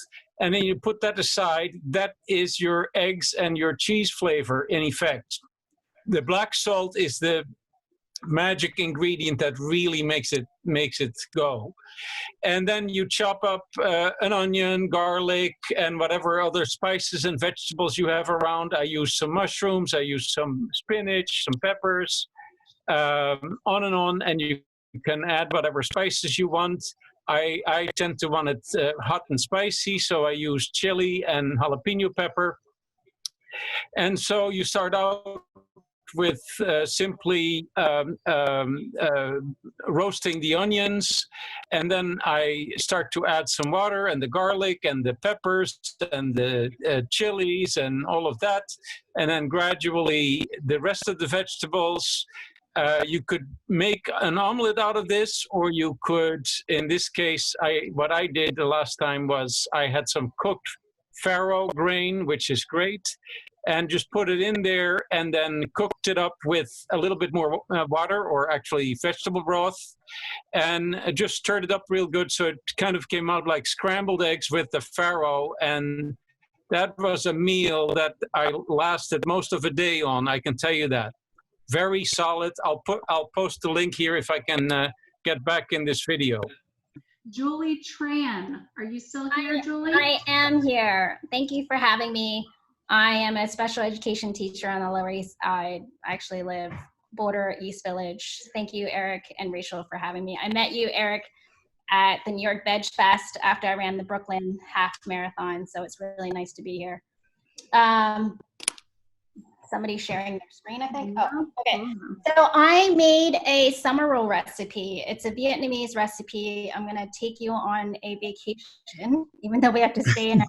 And then you put that aside. That is your eggs and your cheese flavor in effect. The black salt is the magic ingredient that really makes it go. And then you chop up an onion, garlic, and whatever other spices and vegetables you have around. I use some mushrooms, I use some spinach, some peppers, on and on, and you can add whatever spices you want. I tend to want it hot and spicy, so I use chili and jalapeno pepper. And so you start out with simply roasting the onions, and then I start to add some water and the garlic and the peppers and the chilies and all of that, and then gradually the rest of the vegetables. You could make an omelet out of this, or you could, in this case, what I did the last time was I had some cooked farro grain, which is great, and just put it in there and then cooked it up with a little bit more water, or actually vegetable broth, and just stirred it up real good so it kind of came out like scrambled eggs with the farro. And that was a meal that I lasted most of the day on, I can tell you that. Very solid. I'll post the link here if I can get back in this video. Julie Tran, are you still here, Julie? I am here. Thank you for having me. I am a special education teacher on the Lower East Side. I actually live border East Village. Thank you, Eric and Rachel, for having me. I met you, Eric, at the New York Veg Fest after I ran the Brooklyn half marathon, so it's really nice to be here. Somebody's sharing their screen, I think. Oh, okay. So I made a summer roll recipe. It's a Vietnamese recipe. I'm gonna take you on a vacation, even though we have to stay in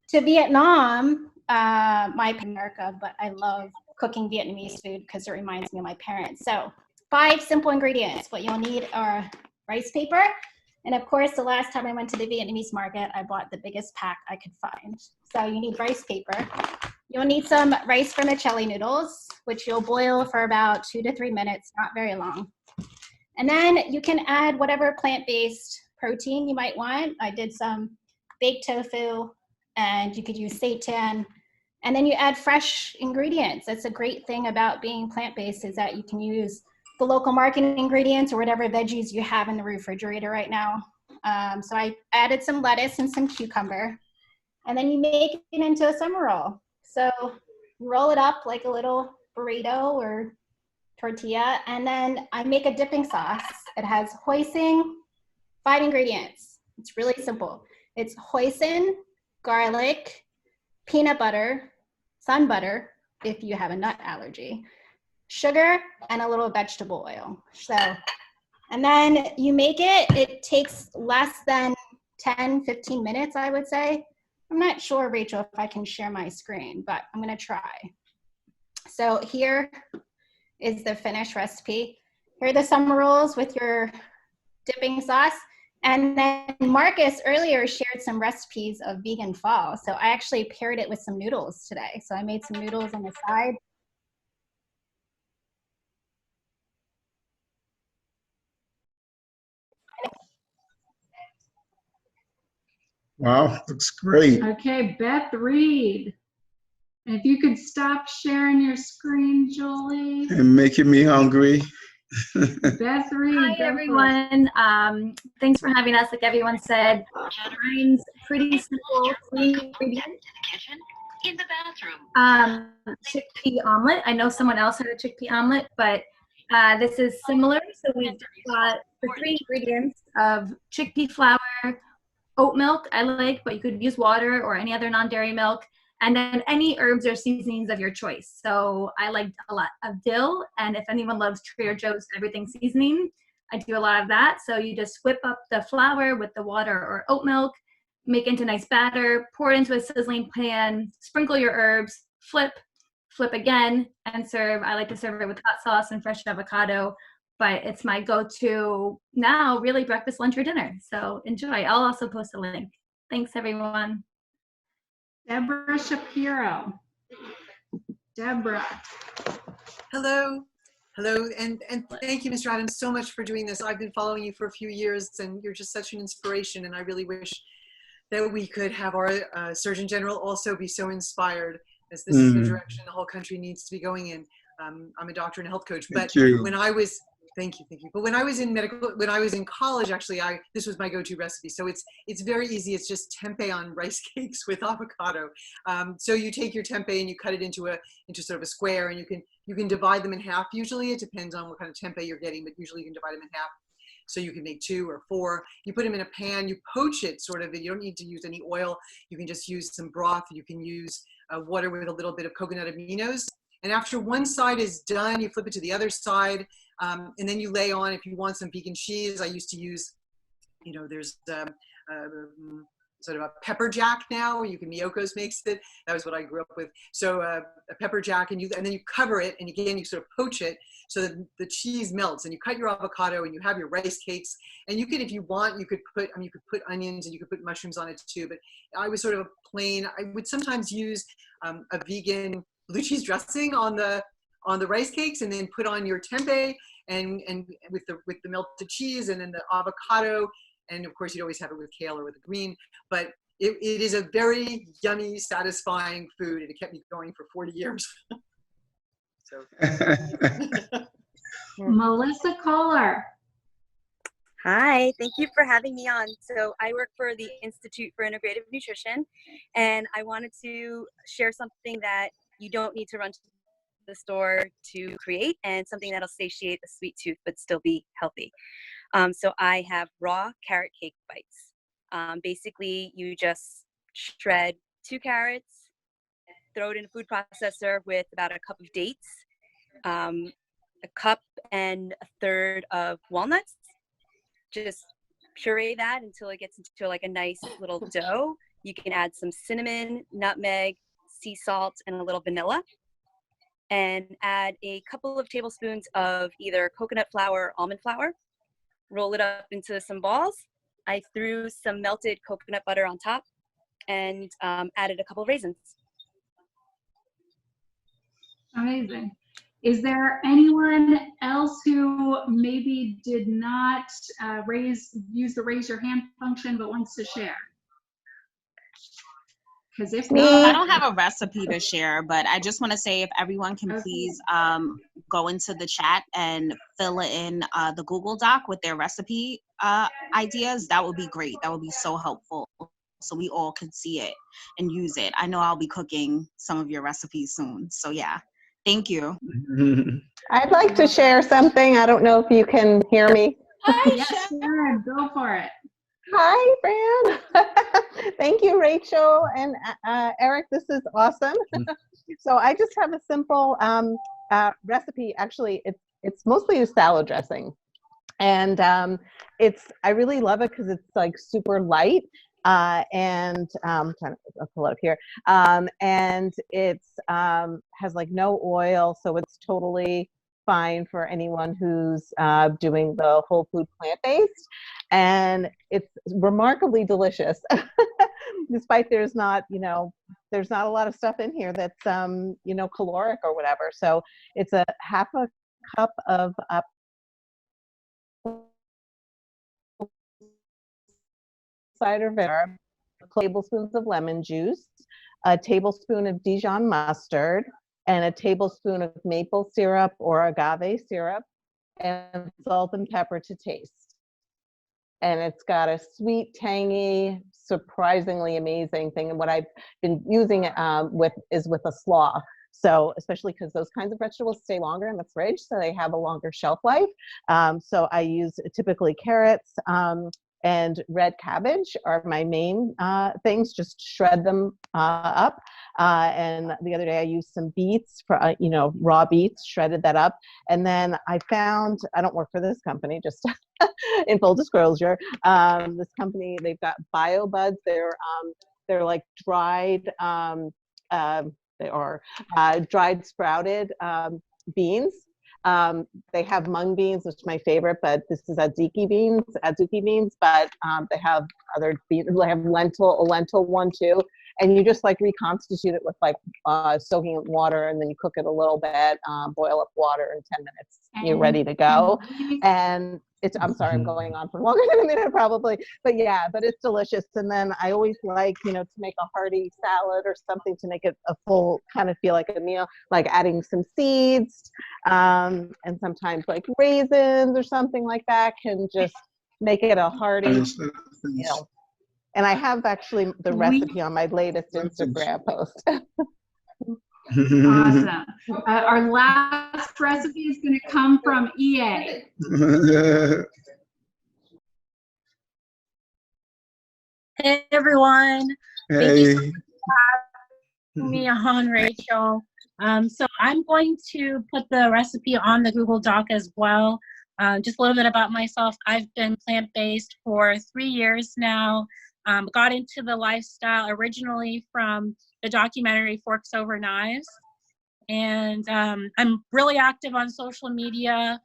to Vietnam, my America, but I love cooking Vietnamese food because it reminds me of my parents. So 5 simple ingredients. What you'll need are rice paper. And of course, the last time I went to the Vietnamese market, I bought the biggest pack I could find. So you need rice paper. You'll need some rice vermicelli noodles, which you'll boil for about 2 to 3 minutes, not very long. And then you can add whatever plant-based protein you might want. I did some baked tofu, and you could use seitan. And then you add fresh ingredients. That's a great thing about being plant-based, is that you can use the local market ingredients or whatever veggies you have in the refrigerator right now. So I added some lettuce and some cucumber, and then you make it into a summer roll. So you roll it up like a little burrito or tortilla, and then I make a dipping sauce. It has hoisin, 5 ingredients. It's really simple. It's hoisin, garlic, peanut butter, sun butter, if you have a nut allergy, sugar, and a little vegetable oil. So, and then you make it. It takes less than 10, 15 minutes, I would say. I'm not sure, Rachel, if I can share my screen, but I'm gonna try. So here is the finished recipe. Here are the summer rolls with your dipping sauce. And then Marcus earlier shared some recipes of vegan pho. So I actually paired it with some noodles today. So I made some noodles on the side. Wow, looks great. Okay, Beth Reed. And if you could stop sharing your screen, Julie. And making me hungry. Beth Reed. Hi, everyone. Thanks for having us. Like everyone said, mine's pretty simple, 3 ingredients. In the bathroom. Chickpea omelet. I know someone else had a chickpea omelet, but this is similar. So we've got the 3 ingredients of chickpea flour, oat milk, I like, but you could use water or any other non-dairy milk, and then any herbs or seasonings of your choice. So I like a lot of dill, and if anyone loves Trader Joe's everything seasoning, I do a lot of that. So you just whip up the flour with the water or oat milk, make into a nice batter, pour it into a sizzling pan, sprinkle your herbs, flip again, and serve. I like to serve it with hot sauce and fresh avocado, but it's my go-to now, really breakfast, lunch, or dinner. So enjoy. I'll also post a link. Thanks, everyone. Deborah Shapiro. Deborah. Hello. Hello, and thank you, Mr. Adams, so much for doing this. I've been following you for a few years, and you're just such an inspiration, and I really wish that we could have our Surgeon General also be so inspired, as this is the direction the whole country needs to be going in. I'm a doctor and a health coach, but when I was Thank you, thank you. But when I was in college, actually, this was my go-to recipe. So it's very easy. It's just tempeh on rice cakes with avocado. So you take your tempeh and you cut it into sort of a square, and you can divide them in half. Usually, it depends on what kind of tempeh you're getting, but usually you can divide them in half. So you can make 2 or 4. You put them in a pan. You poach it sort of. You don't need to use any oil. You can just use some broth. You can use water with a little bit of coconut aminos. And after one side is done, you flip it to the other side. And then you lay on, if you want some vegan cheese, I used to use, there's sort of a pepper jack now. Miyoko's makes it. That was what I grew up with. So a pepper jack, and then you cover it, and again, you sort of poach it so that the cheese melts, and you cut your avocado, and you have your rice cakes. And you could, if you want, you could put onions, and you could put mushrooms on it too. But I was sort of plain. I would sometimes use a vegan blue cheese dressing on the rice cakes, and then put on your tempeh and with the melted cheese, and then the avocado, and of course you'd always have it with kale or with a green. But it is a very yummy, satisfying food, and it kept me going for 40 years. So. Melissa Kohler. Hi, thank you for having me on. So I work for the Institute for Integrative Nutrition, and I wanted to share something that you don't need to run to the store to create, and something that'll satiate a sweet tooth but still be healthy. So I have raw carrot cake bites. Basically, you just shred 2 carrots, throw it in a food processor with about a cup of dates, a cup and a third of walnuts. Just puree that until it gets into like a nice little dough. You can add some cinnamon, nutmeg, sea salt, and a little vanilla, and add a couple of tablespoons of either coconut flour or almond flour. Roll it up into some balls. I threw some melted coconut butter on top, and added a couple of raisins. Amazing. Is there anyone else who maybe did not use the raise your hand function but wants to share? Because if not, I don't have a recipe to share, but I just want to say if everyone can please go into the chat and fill in the Google Doc with their recipe ideas, that would be great. That would be so helpful, so we all can see it and use it. I know I'll be cooking some of your recipes soon. So yeah, thank you. I'd like to share something. I don't know if you can hear me. Hi, yes, Sharon, go for it. Hi, Fran. Thank you, Rachel and Eric. This is awesome. So I just have a simple recipe. Actually, it's mostly a salad dressing, and I really love it because it's like super light. And I'm trying to pull it up here. And it's has like no oil, so it's totally fine for anyone who's doing the whole food plant-based, and it's remarkably delicious. Despite there's not a lot of stuff in here that's caloric or whatever. So it's a half a cup of cider vinegar, tablespoons of lemon juice, a tablespoon of Dijon mustard, and a tablespoon of maple syrup or agave syrup, and salt and pepper to taste. And it's got a sweet, tangy, surprisingly amazing thing. And what I've been using it is with a slaw. So especially because those kinds of vegetables stay longer in the fridge, so they have a longer shelf life. So I use typically carrots and red cabbage are my main things. Just shred them up. And the other day I used some beets, raw beets, shredded that up. And then I found, I don't work for this company, just in full disclosure, this company, they've got bio buds. They're like dried, dried sprouted beans. They have mung beans, which is my favorite, but this is tzatziki beans, but they have other beans. I have a lentil one too. And you just like reconstitute it with like soaking it in water, and then you cook it a little bit, boil up water in 10 minutes. You're ready to go. And it's, I'm sorry, I'm going on for longer than a minute probably, but yeah, but it's delicious. And then I always like, you know, to make a hearty salad or something to make it a full, kind of feel like a meal, like adding some seeds, and sometimes like raisins or something like that can just make it a hearty, you know. And I have actually the recipe on my latest Instagram post. Awesome. Our last recipe is going to come from EA. Hey everyone. Hey. Thank you so much for having me on, Rachel. So I'm going to put the recipe on the Google Doc as well. Just a little bit about myself. I've been plant-based for 3 years now. Got into the lifestyle originally from the documentary Forks Over Knives. And I'm really active on social media,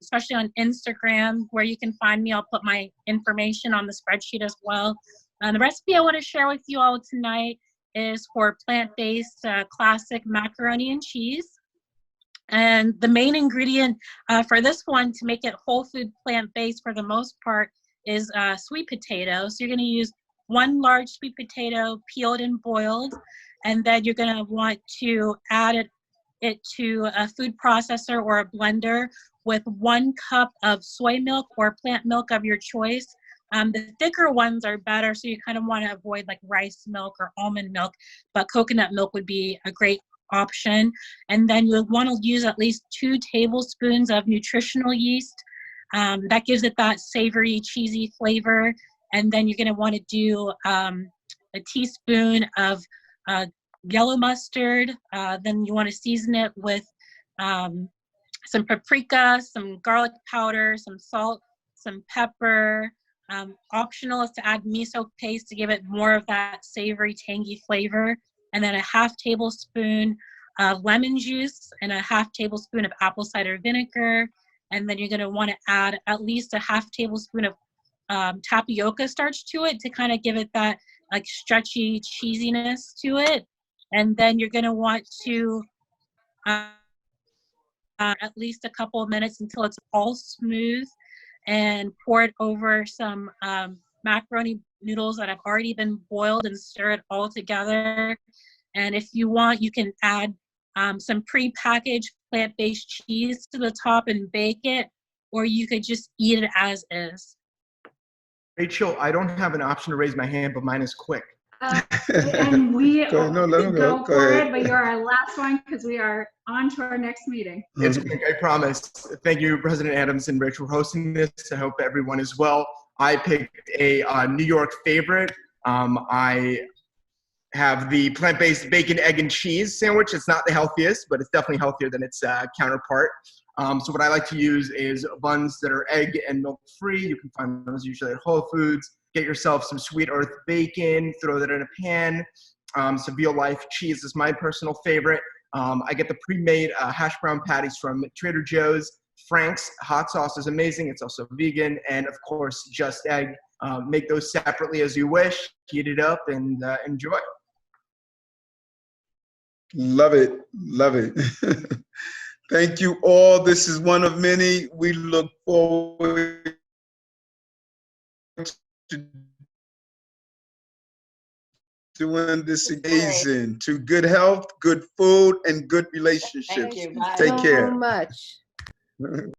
especially on Instagram, where you can find me. I'll put my information on the spreadsheet as well. The recipe I want to share with you all tonight is for plant-based classic macaroni and cheese. And the main ingredient for this one, to make it whole food plant-based for the most part, is sweet potatoes. So you're going to use 1 large sweet potato, peeled and boiled, and then you're going to want to add it to a food processor or a blender with 1 cup of soy milk or plant milk of your choice. The thicker ones are better, so you kind of want to avoid like rice milk or almond milk, but coconut milk would be a great option. And then you'll want to use at least 2 tablespoons of nutritional yeast. That gives it that savory, cheesy flavor. And then you're going to want to do a teaspoon of yellow mustard. Then you want to season it with some paprika, some garlic powder, some salt, some pepper. Optional is to add miso paste to give it more of that savory, tangy flavor. And then a 1/2 tablespoon of lemon juice and a 1/2 tablespoon of apple cider vinegar. And then you're going to want to add at least a 1/2 tablespoon of tapioca starch to it to kind of give it that like stretchy cheesiness to it. And then you're going to want to at least a couple of minutes until it's all smooth, and pour it over some macaroni noodles that have already been boiled and stir it all together. And if you want, you can add some pre-packaged plant-based cheese to the top and bake it, or you could just eat it as is. Rachel, I don't have an option to raise my hand, but mine is quick. And we Go ahead. No, let him go. Go for ahead. it, but you're our last one because we are on to our next meeting. It's quick, I promise. Thank you, President Adams and Rachel, for hosting this. I hope everyone is well. I picked a New York favorite. I have the plant-based bacon, egg, and cheese sandwich. It's not the healthiest, but it's definitely healthier than its counterpart. So what I like to use is buns that are egg and milk-free. You can find those usually at Whole Foods. Get yourself some sweet earth bacon, throw that in a pan. Some Veal Life cheese is my personal favorite. I get the pre-made hash brown patties from Trader Joe's. Frank's hot sauce is amazing. It's also vegan. And of course, just egg. Make those separately as you wish. Heat it up and enjoy. Love it. Love it. Thank you all. This is one of many. We look forward to doing this again. To good health, good food, and good relationships. Thank you. Take care. So much.